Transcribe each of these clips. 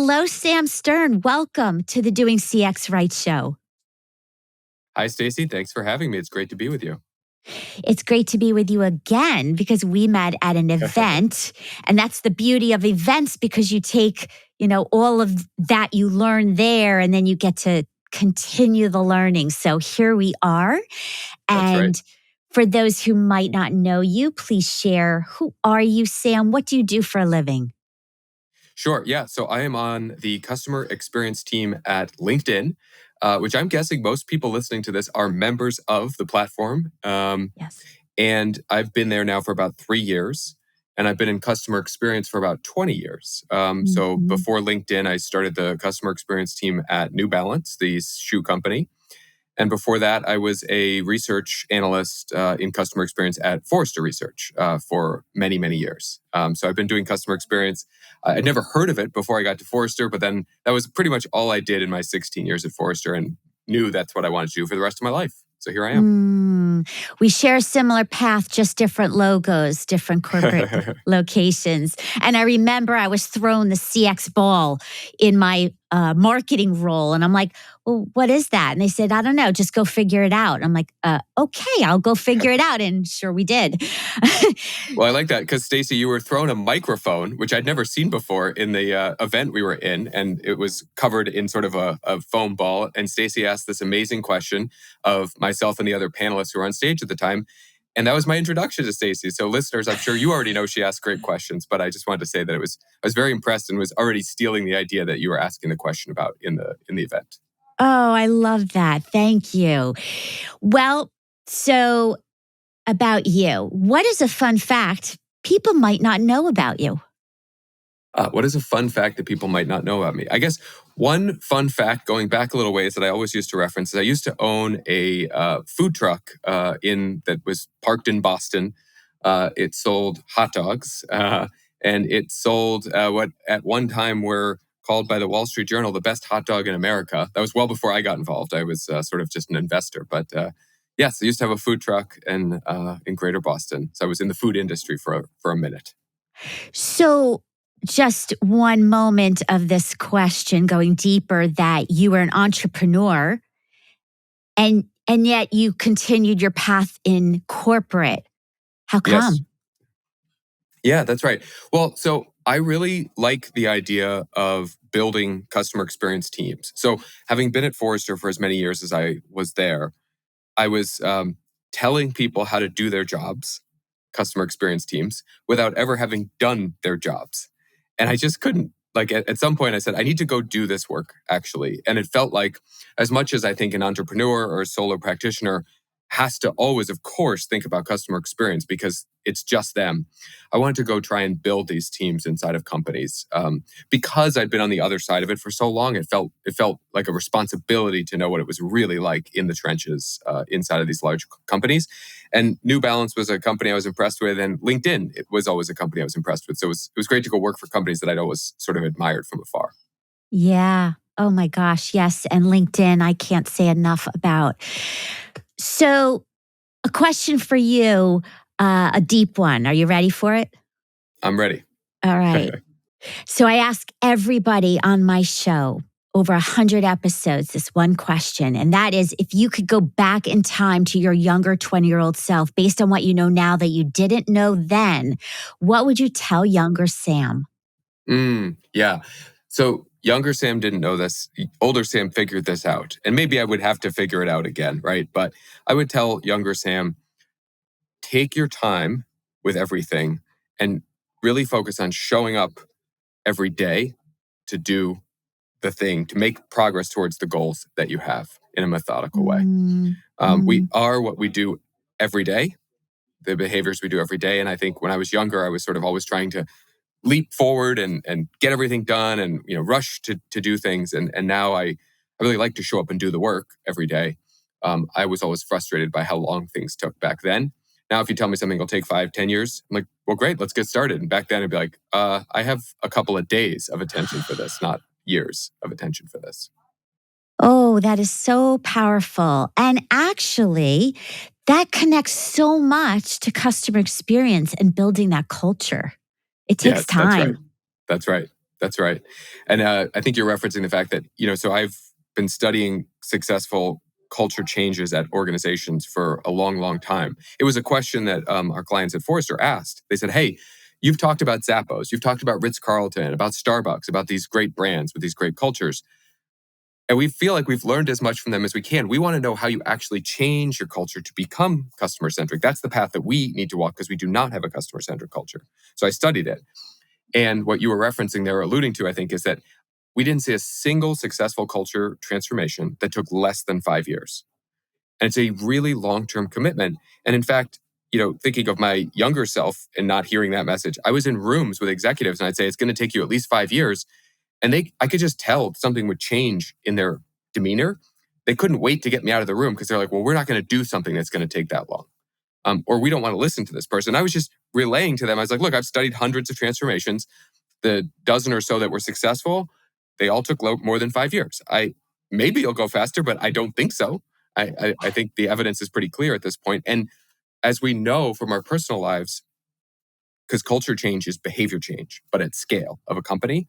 Hello, Sam Stern. Welcome to the Doing CX Right show. Hi, Stacy. Thanks for having me. It's great to be with you. It's great to be with you again because we met at an event. And that's the beauty of events because you take, all of that you learn there and then you get to continue the learning. So here we are. That's And right. for those who might not know you, please share, who are you, Sam? What do you do for a living? Sure. Yeah. So I am on the customer experience team at LinkedIn, which I'm guessing most people listening to this are members of the platform. Yes. And I've been there now for about 3 years. And I've been in customer experience for about 20 years. So Mhm. before LinkedIn, I started the customer experience team at New Balance, the shoe company. And before that, I was a research analyst in customer experience at Forrester Research for many, many years. So I've been doing customer experience. I'd never heard of it before I got to Forrester, but then that was pretty much all I did in my 16 years at Forrester and knew that's what I wanted to do for the rest of my life. So here I am. We share a similar path, just different logos, different corporate locations. And I remember I was thrown the CX ball in my marketing role. And I'm like, well, what is that? And they said, I don't know, just go figure it out. And I'm like, okay, I'll go figure it out. And sure we did. Well, I like that because Stacy, you were thrown a microphone, which I'd never seen before in the event we were in, and it was covered in sort of a foam ball. And Stacy asked this amazing question of myself and the other panelists who were on stage at the time, and that was my introduction to Stacy. So, listeners, I'm sure you already know she asked great questions, but I just wanted to say that I was very impressed and was already stealing the idea that you were asking the question about in the event. Oh, I love that. Thank you. Well, so about you, what is a fun fact people might not know about you? What is a fun fact that people might not know about me? I guess one fun fact, going back a little ways, that I always used to reference is I used to own a food truck that was parked in Boston. It sold hot dogs, and it sold what at one time were called by the Wall Street Journal the best hot dog in America. That was well before I got involved. I was sort of just an investor, but yes, I used to have a food truck in Greater Boston, so I was in the food industry for a minute. So, just one moment of this question going deeper that you were an entrepreneur and yet you continued your path in corporate. How Yes. come? Yeah, that's right. Well, so I really like the idea of building customer experience teams. So, having been at Forrester for as many years as I was there, I was telling people how to do their jobs, customer experience teams, without ever having done their jobs. And I just couldn't. Like at some point, I said, I need to go do this work, actually. And it felt like, as much as I think an entrepreneur or a solo practitioner has to always, of course, think about customer experience because it's just them. I wanted to go try and build these teams inside of companies because I'd been on the other side of it for so long. It felt like a responsibility to know what it was really like in the trenches inside of these large companies. And New Balance was a company I was impressed with, and LinkedIn it was always a company I was impressed with. So it was great to go work for companies that I'd always sort of admired from afar. Yeah. Oh my gosh. Yes. And LinkedIn, I can't say enough about. So, a question for you, a deep one. Are you ready for it? I'm ready. All right. So, I ask everybody on my show over 100 episodes this one question, and that is if you could go back in time to your younger 20-year-old self based on what you know now that you didn't know then, what would you tell younger Sam? Yeah. So younger Sam didn't know this. Older Sam figured this out. And maybe I would have to figure it out again, right? But I would tell younger Sam, take your time with everything and really focus on showing up every day to do the thing, to make progress towards the goals that you have in a methodical way. Mm, We mm. are what we do every day, the behaviors we do every day. And I think when I was younger, I was sort of always trying to leap forward and get everything done and rush to do things. And now I really like to show up and do the work every day. I was always frustrated by how long things took back then. Now, if you tell me something will take 5-10 years, I'm like, well, great, let's get started. And back then I'd be like, I have a couple of days of attention for this, not years of attention for this. Oh, that is so powerful. And actually, that connects so much to customer experience and building that culture. It takes Yes, that's right. time. That's right. That's right. And I think you're referencing the fact that, so I've been studying successful culture changes at organizations for a long, long time. It was a question that our clients at Forrester asked. They said, hey, you've talked about Zappos, you've talked about Ritz-Carlton, about Starbucks, about these great brands with these great cultures. And we feel like we've learned as much from them as we can. We want to know how you actually change your culture to become customer-centric. That's the path that we need to walk because we do not have a customer-centric culture. So I studied it. And what you were referencing there, alluding to, I think, is that we didn't see a single successful culture transformation that took less than 5 years. And it's a really long-term commitment. And in fact, thinking of my younger self and not hearing that message, I was in rooms with executives and I'd say, it's going to take you at least 5 years. And I could just tell something would change in their demeanor. They couldn't wait to get me out of the room because they're like, well, we're not going to do something that's going to take that long. Or we don't want to listen to this person. I was just relaying to them. I was like, look, I've studied hundreds of transformations. The dozen or so that were successful, they all took more than 5 years. Maybe it'll go faster, but I don't think so. I think the evidence is pretty clear at this point. And as we know from our personal lives, because culture change is behavior change, but at scale of a company,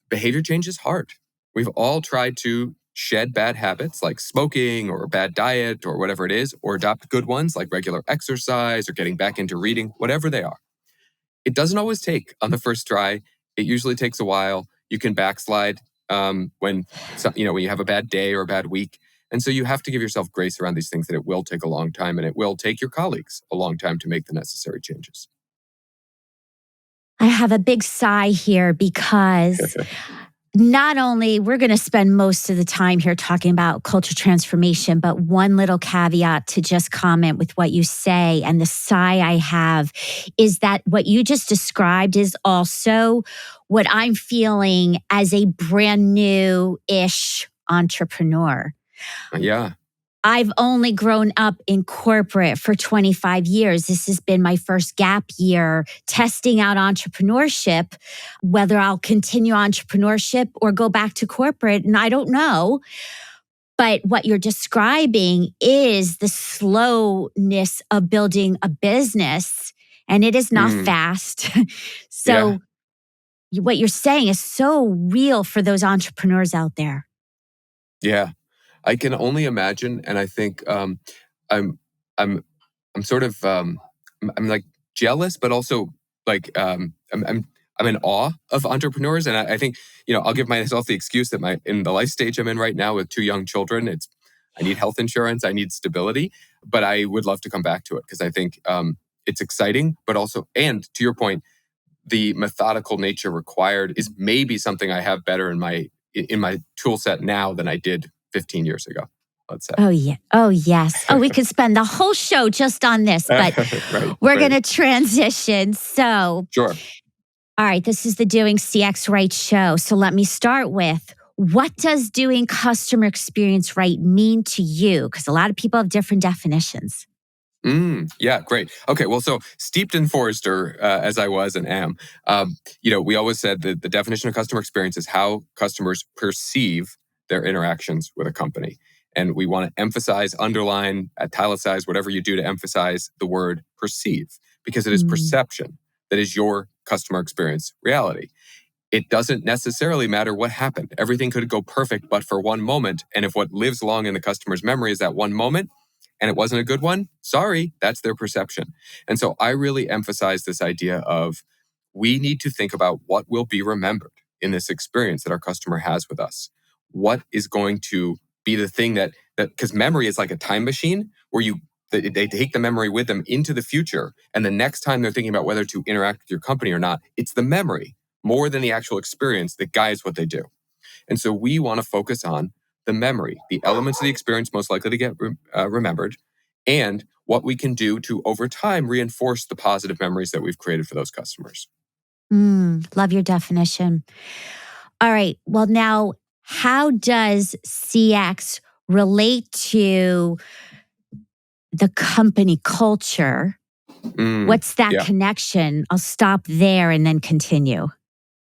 behavior change is hard. We've all tried to shed bad habits like smoking or a bad diet or whatever it is, or adopt good ones like regular exercise or getting back into reading, whatever they are. It doesn't always take on the first try. It usually takes a while. You can backslide when you have a bad day or a bad week. And so you have to give yourself grace around these things, that it will take a long time, and it will take your colleagues a long time to make the necessary changes. I have a big sigh here because not only we're going to spend most of the time here talking about culture transformation, but one little caveat to just comment with what you say, and the sigh I have is that what you just described is also what I'm feeling as a brand new-ish entrepreneur. Yeah. I've only grown up in corporate for 25 years. This has been my first gap year testing out entrepreneurship, whether I'll continue entrepreneurship or go back to corporate, and I don't know. But what you're describing is the slowness of building a business, and it is not fast. So what you're saying is so real for those entrepreneurs out there. Yeah. I can only imagine, and I think I'm I'm sort of I'm like jealous, but also like I'm in awe of entrepreneurs, and I think I'll give myself the excuse that in the life stage I'm in right now with 2 young children, I need health insurance, I need stability, but I would love to come back to it because I think it's exciting, but also, and to your point, the methodical nature required is maybe something I have better in my tool set now than I did 15 years ago, let's say. Oh, yeah. Oh, yes. Oh, we could spend the whole show just on this, but we're going to transition. So, sure. All right, this is the Doing CX Right show. So let me start with, what does doing customer experience right mean to you? Because a lot of people have different definitions. Yeah, great. Okay, well, so steeped in Forrester, as I was and am, we always said that the definition of customer experience is how customers perceive their interactions with a company. And we want to emphasize, underline, italicize, whatever you do to emphasize the word perceive, because it is perception that is your customer experience reality. It doesn't necessarily matter what happened. Everything could go perfect, but for one moment. And if what lives long in the customer's memory is that one moment, and it wasn't a good one, sorry, that's their perception. And so I really emphasize this idea of, we need to think about what will be remembered in this experience that our customer has with us. What is going to be the thing that because memory is like a time machine where they take the memory with them into the future. And the next time they're thinking about whether to interact with your company or not, it's the memory more than the actual experience that guides what they do. And so we want to focus on the memory, the elements of the experience most likely to get remembered, and what we can do to, over time, reinforce the positive memories that we've created for those customers. Love your definition. All right. Well, now, how does CX relate to the company culture? What's that connection? I'll stop there and then continue.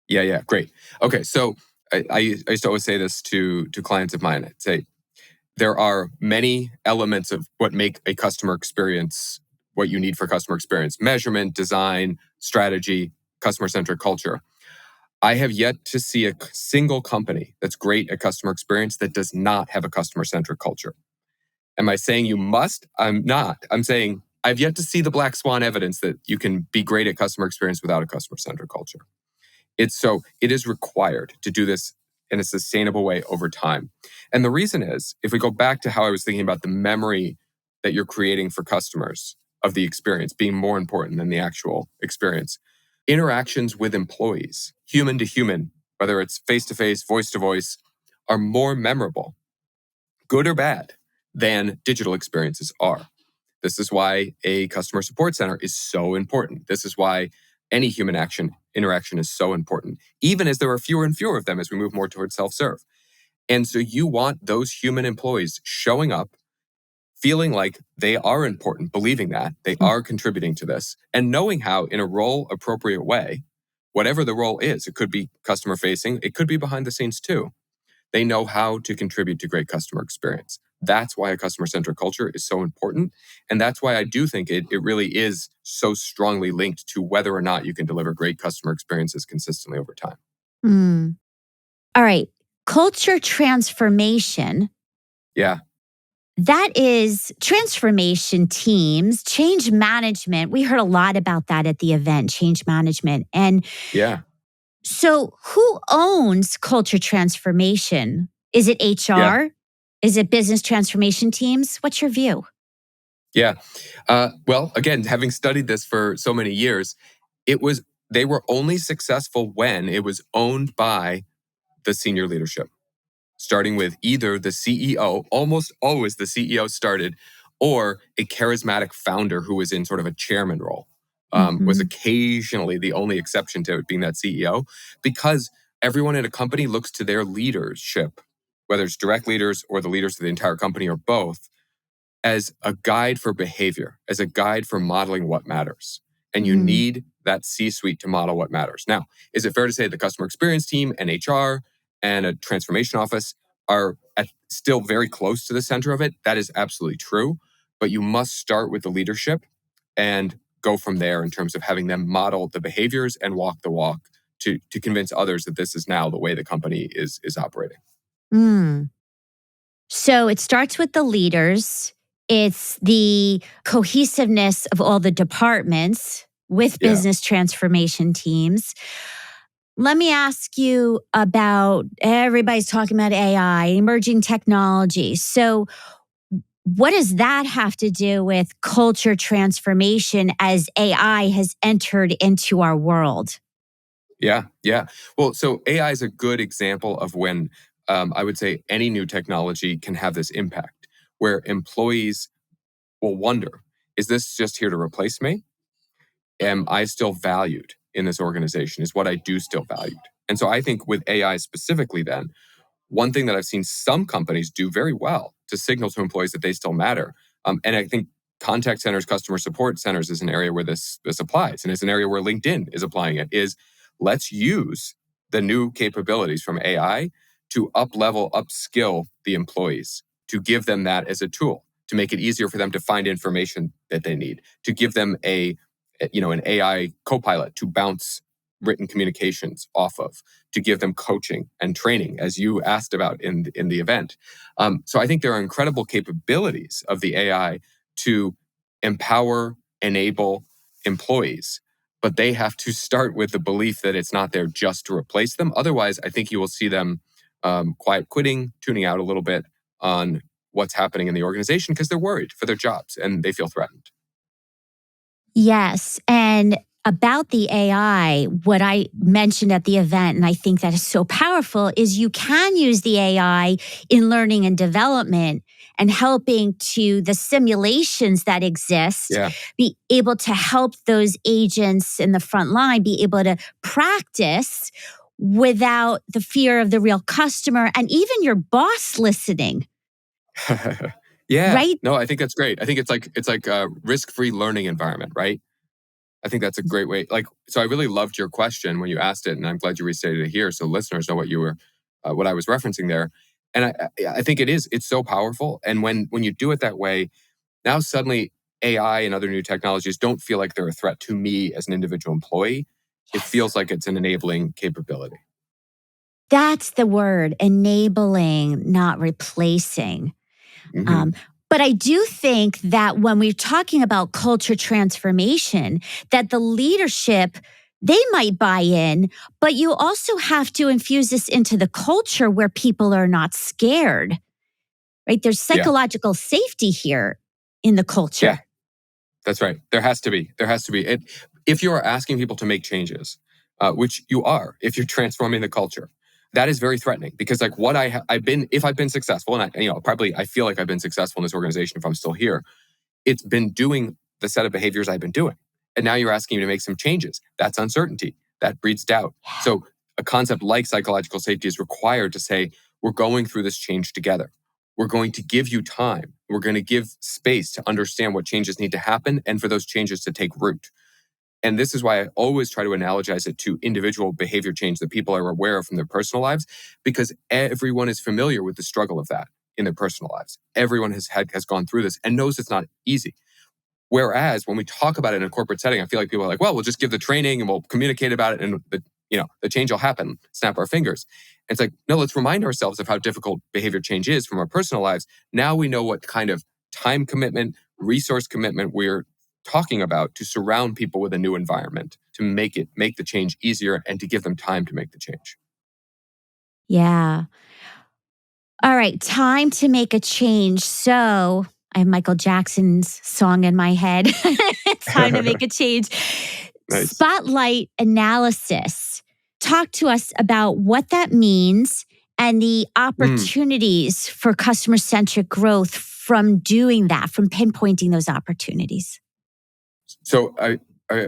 Yeah, great. Okay, so I used to always say this to clients of mine. I'd say, there are many elements of what make a customer experience what you need for customer experience: measurement, design, strategy, customer-centric culture. I have yet to see a single company that's great at customer experience that does not have a customer-centric culture. Am I saying you must? I'm not. I'm saying I've yet to see the black swan evidence that you can be great at customer experience without a customer-centric culture. It is required to do this in a sustainable way over time. And the reason is, if we go back to how I was thinking about the memory that you're creating for customers of the experience being more important than the actual experience, interactions with employees, human to human, whether it's face to face, voice to voice, are more memorable, good or bad, than digital experiences are. This is why a customer support center is so important. This is why any human interaction is so important, even as there are fewer and fewer of them as we move more towards self-serve. And so you want those human employees showing up, feeling like they are important, believing that they are contributing to this, and knowing how, in a role appropriate way, whatever the role is, it could be customer facing, it could be behind the scenes too. They know how to contribute to great customer experience. That's why a customer-centric culture is so important. And that's why I do think it really is so strongly linked to whether or not you can deliver great customer experiences consistently over time. Mm. All right. Culture transformation. Yeah. That is transformation teams, change management. We heard a lot about that at the event, change management. And Yeah. so, who owns culture transformation? Is it Yeah. HR? Is it business transformation teams? What's your view? Yeah. Well, again, having studied this for so many years, they were only successful when it was owned by the senior leadership, starting with either the CEO, almost always the CEO started, or a charismatic founder who was in sort of a chairman role, was Mhm. occasionally the only exception to it being that CEO, because everyone in a company looks to their leadership, whether it's direct leaders or the leaders of the entire company or both, as a guide for behavior, as a guide for modeling what matters. And you Mm. need that C-suite to model what matters. Now, is it fair to say the customer experience team and HR and a transformation office are still very close to the center of it? That is absolutely true. But you must start with the leadership and go from there in terms of having them model the behaviors and walk the walk to convince others that this is now the way the company is operating. Mm. So it starts with the leaders. It's the cohesiveness of all the departments with Yeah. business transformation teams. Let me ask you about everybody's talking about AI, emerging technology. So, what does that have to do with culture transformation as AI has entered into our world? Yeah, yeah. Well, so AI is a good example of when I would say any new technology can have this impact where employees will wonder, is this just here to replace me? Am I still valued in this organization? Is what I do still valued? And so I think with AI specifically, then, one thing that I've seen some companies do very well to signal to employees that they still matter. And I think contact centers, customer support centers is an area where this applies. And it's an area where LinkedIn is applying it is let's use the new capabilities from AI to up level, upskill the employees, to give them that as a tool, to make it easier for them to find information that they need, to give them an AI co-pilot to bounce written communications off of, to give them coaching and training, as you asked about in the event. So I think there are incredible capabilities of the AI to empower, enable employees, but they have to start with the belief that it's not there just to replace them. Otherwise, I think you will see them quiet quitting, tuning out a little bit on what's happening in the organization because they're worried for their jobs and they feel threatened. Yes. And about the AI, what I mentioned at the event, and I think that is so powerful, is you can use the AI in learning and development and helping to the simulations that exist, Yeah. be able to help those agents in the front line be able to practice without the fear of the real customer and even your boss listening, Yeah. right? No, I think that's great. I think it's like a risk-free learning environment, right? I think that's a great way. Like, so I really loved your question when you asked it, and I'm glad you restated it here so listeners know what I was referencing there. And I think it's so powerful. And when you do it that way, now suddenly AI and other new technologies don't feel like they're a threat to me as an individual employee. It feels like it's an enabling capability. That's the word, enabling, not replacing. Mm-hmm. Um, but I do think that when we're talking about culture transformation, that the leadership, they might buy in, but you also have to infuse this into the culture where people are not scared, right? There's Yeah. psychological safety here in the Yeah. culture. That's right. There has to be. There has to be. If you are asking people to make changes, which you are, if you're transforming the culture, that is very threatening because, like, what I've been, if I've been successful, and probably I feel like I've been successful in this organization if I'm still here, it's been doing the set of behaviors I've been doing, and now you're asking me to make some changes. That's uncertainty. That breeds doubt. So a concept like psychological safety is required to say we're going through this change together. We're going to give you time. We're going to give space to understand what changes need to happen and for those changes to take root. And this is why I always try to analogize it to individual behavior change that people are aware of from their personal lives, because everyone is familiar with the struggle of that in their personal lives. Everyone has gone through this and knows it's not easy. Whereas when we talk about it in a corporate setting, I feel like people are like, well, we'll just give the training and we'll communicate about it and the change will happen, snap our fingers. And it's like, no, let's remind ourselves of how difficult behavior change is from our personal lives. Now we know what kind of time commitment, resource commitment we're talking about to surround people with a new environment, to make the change easier and to give them time to make the change. Yeah. All right, time to make a change. So I have Michael Jackson's song in my head. It's time to make a change. Nice. Spotlight analysis. Talk to us about what that means and the Mm. opportunities for customer centric growth from doing that, from pinpointing those opportunities. So I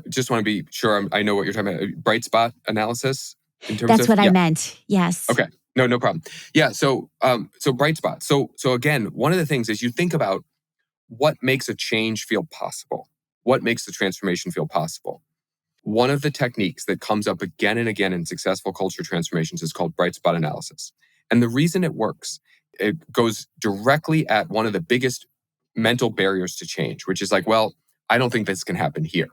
just want to be sure I know what you're talking about. Bright spot analysis in terms That's of, what I yeah. meant. Yes. Okay. No problem. Yeah. So bright spots. So again, one of the things is you think about what makes a change feel possible. What makes the transformation feel possible? One of the techniques that comes up again and again in successful culture transformations is called bright spot analysis. And the reason it works, it goes directly at one of the biggest mental barriers to change, which is like, well, I don't think this can happen here.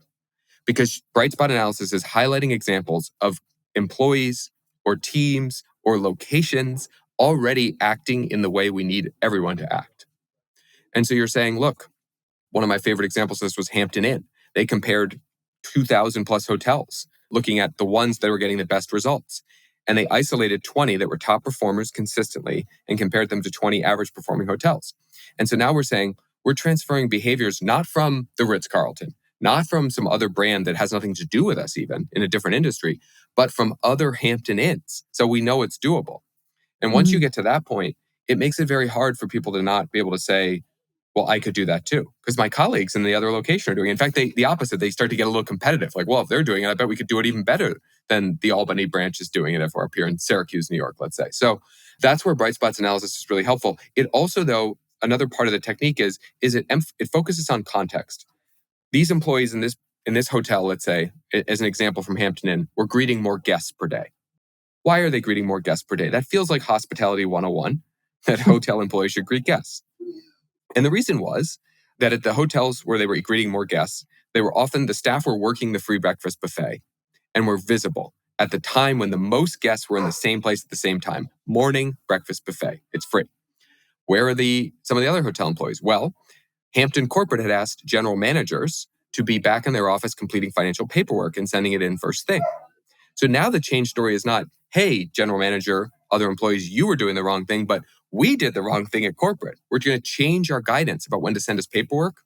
Because bright spot analysis is highlighting examples of employees or teams or locations already acting in the way we need everyone to act. And so you're saying, look, one of my favorite examples of this was Hampton Inn. They compared 2,000 plus hotels, looking at the ones that were getting the best results. And they isolated 20 that were top performers consistently and compared them to 20 average performing hotels. And so now we're saying we're transferring behaviors not from the Ritz-Carlton, not from some other brand that has nothing to do with us even in a different industry, but from other Hampton Inns. So we know it's doable. And once you Mhm. get to that point, it makes it very hard for people to not be able to say, well, I could do that too. Because my colleagues in the other location are doing it. In fact, the opposite, they start to get a little competitive. Like, well, if they're doing it, I bet we could do it even better than the Albany branch is doing it if we're up here in Syracuse, New York, let's say. So that's where bright spots analysis is really helpful. It also, though, another part of the technique is it focuses on context. These employees in this hotel, let's say, as an example from Hampton Inn, were greeting more guests per day. Why are they greeting more guests per day? That feels like hospitality 101, that hotel employees should greet guests. And the reason was that at the hotels where they were greeting more guests, the staff were working the free breakfast buffet and were visible at the time when the most guests were in the same place at the same time. Morning breakfast buffet. It's free. Where are some of the other hotel employees? Well, Hampton Corporate had asked general managers to be back in their office completing financial paperwork and sending it in first thing. So now the change story is not, hey, general manager, other employees, you were doing the wrong thing, but we did the wrong thing at corporate. We're going to change our guidance about when to send us paperwork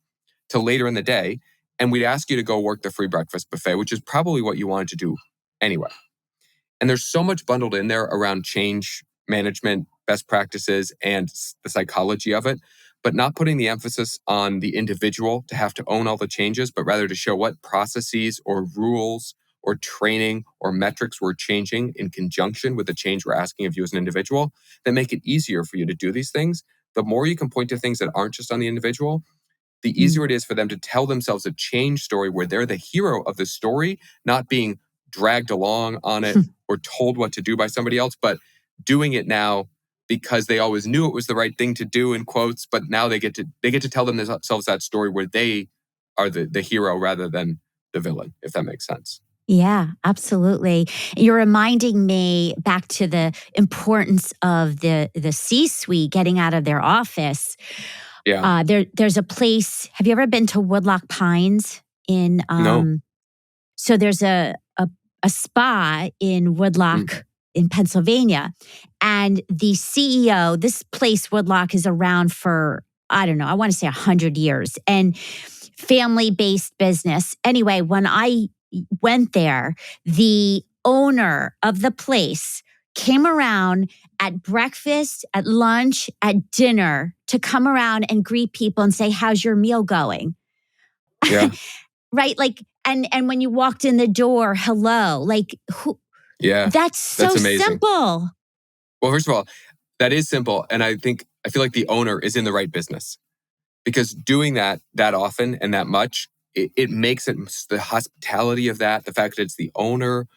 to later in the day. And we'd ask you to go work the free breakfast buffet, which is probably what you wanted to do anyway. And there's so much bundled in there around change management, best practices, and the psychology of it, but not putting the emphasis on the individual to have to own all the changes, but rather to show what processes or rules or training or metrics we're changing in conjunction with the change we're asking of you as an individual that make it easier for you to do these things. The more you can point to things that aren't just on the individual, the easier it is for them to tell themselves a change story where they're the hero of the story, not being dragged along on it or told what to do by somebody else, but doing it now because they always knew it was the right thing to do in quotes, but now they get to tell themselves that story where they are the hero rather than the villain, if that makes sense. Yeah, absolutely. You're reminding me back to the importance of the C-suite getting out of their office. Yeah. There's a place. Have you ever been to Woodloch Pines in No. so there's a spa in Mm. Woodloch in Pennsylvania, and the CEO, this place Woodloch is around for, I don't know, I want to say 100 years, and family-based business. Anyway, when I went there, the owner of the place came around at breakfast, at lunch, at dinner to come around and greet people and say, "How's your meal going?" Yeah. Right? Like, and when you walked in the door, hello. Like, who, Yeah. that's That's so amazing. simple. Well, first of all, that is simple. And I feel like the owner is in the right business because doing that often and that much, it makes it the hospitality of that, the fact that it's the owner,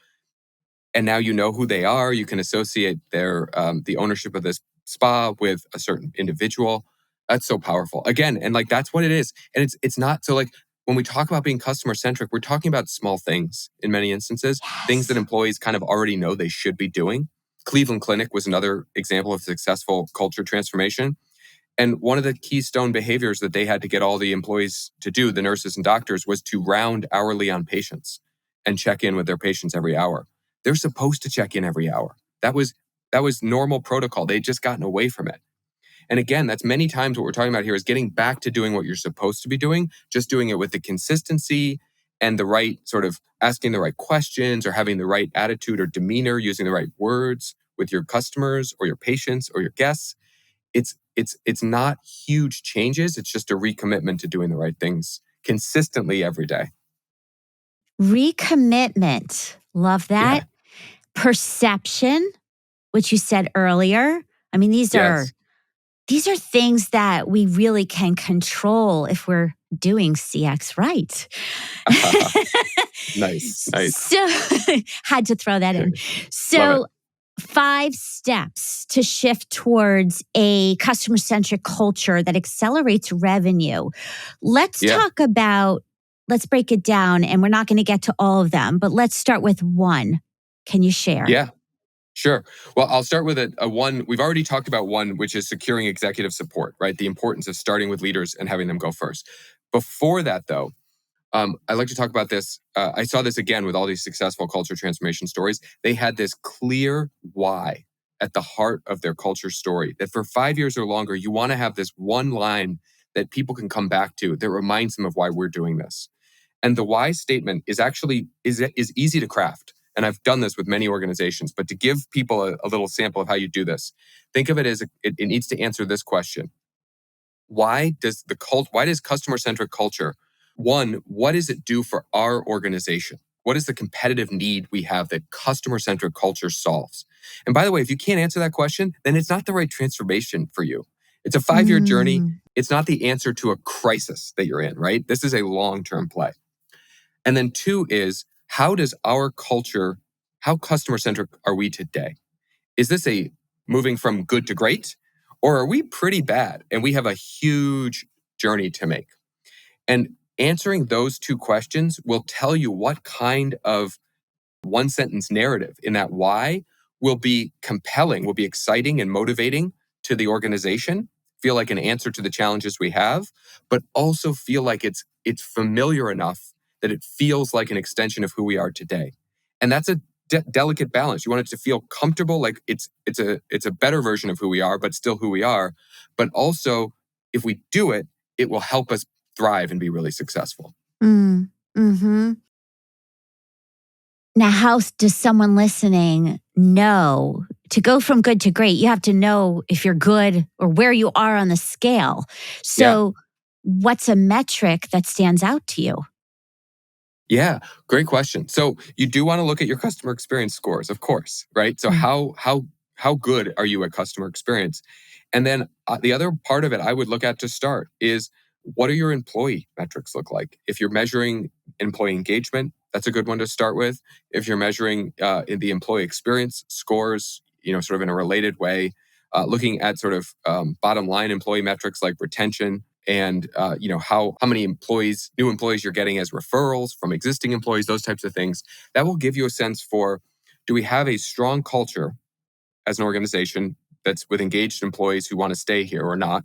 and now you know who they are. You can associate the ownership of this spa with a certain individual. That's so powerful. Again, and like that's what it is. And it's not so like when we talk about being customer centric, we're talking about small things in many instances, things that Yes. employees kind of already know they should be doing. Cleveland Clinic was another example of successful culture transformation. And one of the keystone behaviors that they had to get all the employees to do, the nurses and doctors, was to round hourly on patients and check in with their patients every hour. They're supposed to check in every hour. That was normal protocol. They'd just gotten away from it. And again, that's many times what we're talking about here is getting back to doing what you're supposed to be doing, just doing it with the consistency and the right sort of asking the right questions or having the right attitude or demeanor, using the right words with your customers or your patients or your guests. It's not huge changes. It's just a recommitment to doing the right things consistently every day. Recommitment. Love Yeah. that. Perception, which you said earlier. I mean, Yes. these are things that we really can control if we're doing CX right. Nice. Nice. So, had to throw that in. Love it. So, 5 steps to shift towards a customer centric culture that accelerates revenue. Let's Yeah. talk about, let's break it down, and we're not going to get to all of them, but let's start with one. Can you share? Yeah. Sure. Well, I'll start with a one. We've already talked about one, which is securing executive support, right? The importance of starting with leaders and having them go first. Before that, though, I'd like to talk about this. I saw this again with all these successful culture transformation stories. They had this clear why at the heart of their culture story that for 5 years or longer, you want to have this one line that people can come back to that reminds them of why we're doing this. And the why statement is actually is easy to craft. And I've done this with many organizations, but to give people a little sample of how you do this, think of it as it needs to answer this question. Why does customer centric culture, one, what does it do for our organization? What is the competitive need we have that customer centric culture solves? And by the way, if you can't answer that question, then it's not the right transformation for you. It's a 5 year journey. Mm, It's not the answer to a crisis that you're in, right? This is a long term play. And then two is how does our culture, how customer centric are we today? Is this a moving from good to great? Or are we pretty bad and we have a huge journey to make? And answering those two questions will tell you what kind of one sentence narrative in that why will be compelling, will be exciting and motivating to the organization, feel like an answer to the challenges we have, but also feel like it's familiar enough that it feels like an extension of who we are today. And that's a delicate balance. You want it to feel comfortable, like it's a better version of who we are, but still who we are. But also, if we do it, it will help us thrive and be really successful. mm, hmm. Now, how does someone listening know to go from good to great? You have to know if you're good or where you are on the scale. Yeah. So, what's a metric that stands out to you? Yeah, great question. So you do want to look at your customer experience scores, of course, right? So Mm. how good are you at customer experience? And then the other part of it I would look at to start is what do your employee metrics look like? If you're measuring employee engagement, that's a good one to start with. If you're measuring in the employee experience scores, sort of in a related way, looking at sort of bottom line employee metrics like retention and how many new employees you're getting as referrals from existing employees, those types of things. That will give you a sense for, do we have a strong culture as an organization that's with engaged employees who want to stay here or not?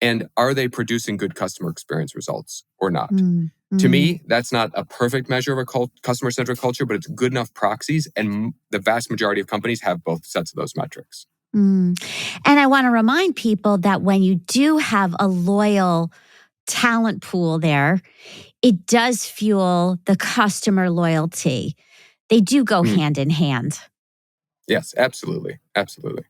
And are they producing good customer experience results or not? Mm, To mm, me, that's not a perfect measure of a customer-centric culture, but it's good enough proxies. And the vast majority of companies have both sets of those metrics. mm. And I want to remind people that when you do have a loyal talent pool there, it does fuel the customer loyalty. They do go Mm. hand in hand. Yes, absolutely. Absolutely.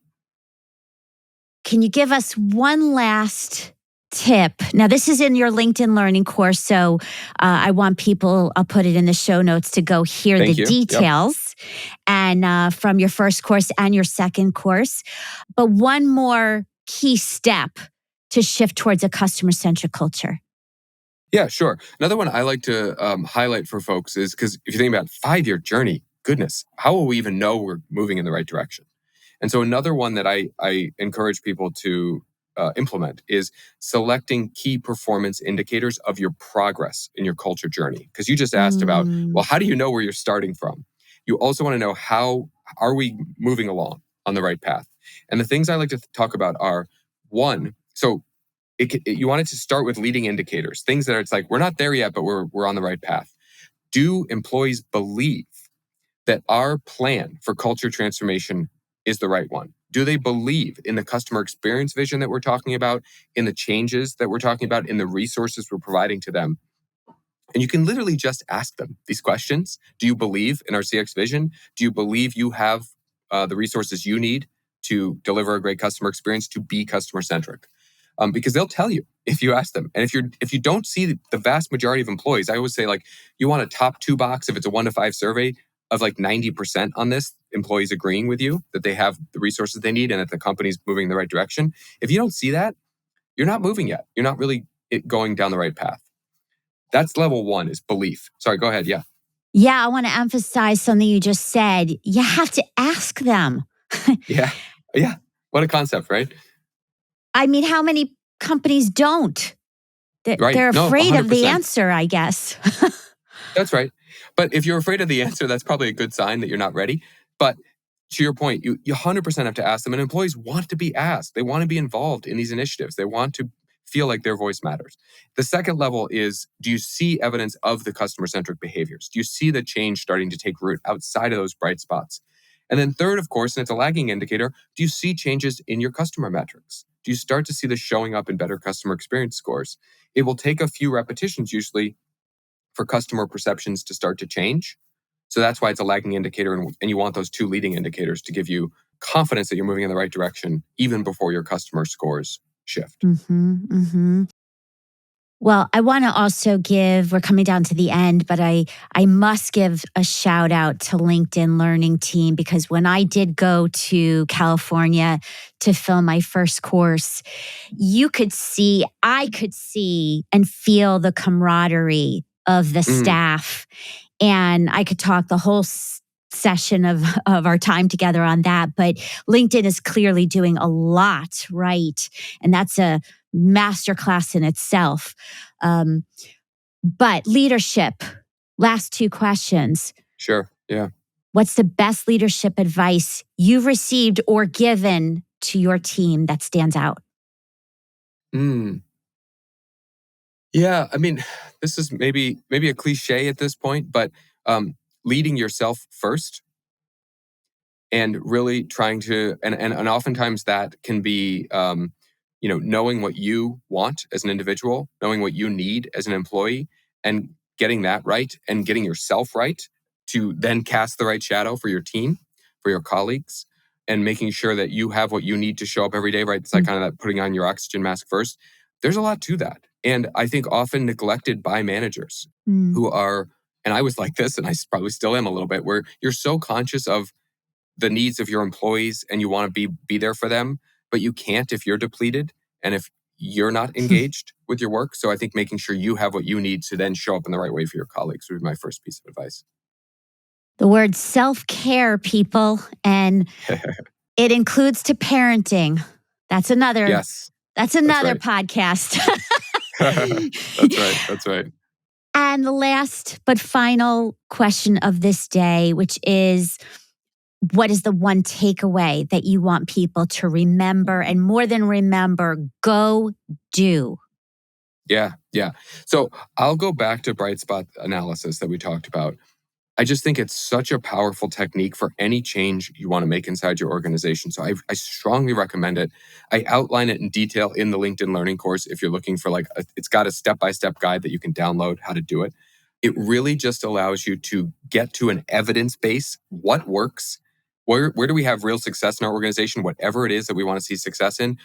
Can you give us one last tip? Now, this is in your LinkedIn Learning course, so I want people, I'll put it in the show notes to go hear the Thank you. Yep. details and from your first course and your second course. But one more key step to shift towards a customer-centric culture. Yeah, sure. Another one I like to highlight for folks is, because if you think about 5-year journey, goodness, how will we even know we're moving in the right direction? And so another one that I encourage people to implement is selecting key performance indicators of your progress in your culture journey. Because you just asked about, well, how do you know where you're starting from? You also want to know, how are we moving along on the right path? And the things I like to talk about are, one, so you want it to start with leading indicators, things that are, it's like, we're not there yet, but we're on the right path. Do employees believe that our plan for culture transformation is the right one? Do they believe in the customer experience vision that we're talking about, in the changes that we're talking about, in the resources we're providing to them? And you can literally just ask them these questions. Do you believe in our CX vision? Do you believe you have the resources you need to deliver a great customer experience, to be customer centric? Because they'll tell you if you ask them. And if you don't see the vast majority of employees, I always say, like, you want a top 2 box if it's a 1 to 5 survey of like 90% on this, employees agreeing with you that they have the resources they need and that the company's moving in the right direction. If you don't see that, you're not moving yet. You're not really going down the right path. That's level 1, is belief. Sorry, go ahead. Yeah. Yeah, I want to emphasize something you just said. You have to ask them. Yeah. Yeah. What a concept, right? I mean, how many companies don't? Right. They're No, afraid of the 100%. answer, I guess. That's right. But if you're afraid of the answer, that's probably a good sign that you're not ready. But to your point, you 100% have to ask them. And employees want to be asked. They want to be involved in these initiatives. They want to feel like their voice matters. The second level is, do you see evidence of the customer-centric behaviors? Do you see the change starting to take root outside of those bright spots? And then third, of course, and it's a lagging indicator, do you see changes in your customer metrics? Do you start to see this showing up in better customer experience scores? It will take a few repetitions usually for customer perceptions to start to change. So that's why it's a lagging indicator. And you want those 2 leading indicators to give you confidence that you're moving in the right direction, even before your customer scores shift. Well, I want to also give, we're coming down to the end, but I must give a shout out to LinkedIn Learning Team, because when I did go to California to film my first course, I could see and feel the camaraderie of the Mm, staff. And I could talk the whole session of our time together on that. But LinkedIn is clearly doing a lot right. And that's a masterclass in itself. But leadership, last 2 questions. sure. Yeah. What's the best leadership advice you've received or given to your team that stands out? Mm. Yeah. I mean, this is maybe a cliche at this point, but leading yourself first, and really trying to, and oftentimes that can be knowing what you want as an individual, knowing what you need as an employee, and getting that right, and getting yourself right, to then cast the right shadow for your team, for your colleagues, and making sure that you have what you need to show up every day, right? It's like kind of that putting on your oxygen mask first. There's a lot to that, and I think often neglected by managers Mm. who are, and I was like this, and I probably still am a little bit, where you're so conscious of the needs of your employees and you want to be there for them, but you can't if you're depleted and if you're not engaged with your work. So I think making sure you have what you need to then show up in the right way for your colleagues would be my first piece of advice. The word self-care, people, and it includes to parenting. That's another Yes. That's That's another right. podcast. That's right. That's right. And the last but final question of this day, which is, what is the one takeaway that you want people to remember? And more than remember, go do. Yeah. Yeah. So I'll go back to bright spot analysis that we talked about. I just think it's such a powerful technique for any change you want to make inside your organization. So I strongly recommend it. I outline it in detail in the LinkedIn Learning course. If you're looking for it's got a step-by-step guide that you can download how to do it. It really just allows you to get to an evidence base. What works? Where do we have real success in our organization? Whatever it is that we want to see success in,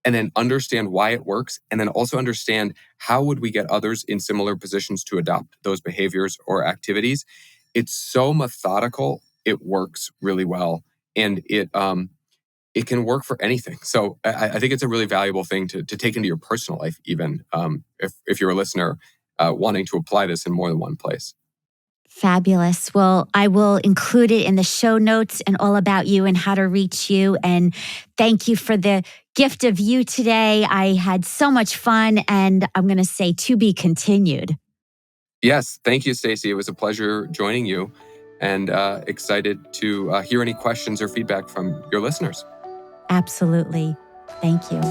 and then understand why it works, and then also understand how would we get others in similar positions to adopt those behaviors or activities. It's so methodical, it works really well, and it can work for anything. So I think it's a really valuable thing to take into your personal life, even if you're a listener wanting to apply this in more than one place. Fabulous. Well, I will include it in the show notes and all about you and how to reach you. And thank you for the gift of you today. I had so much fun, and I'm going to say to be continued. Yes, thank you, Stacey. It was a pleasure joining you, and excited to hear any questions or feedback from your listeners. Absolutely. Thank you.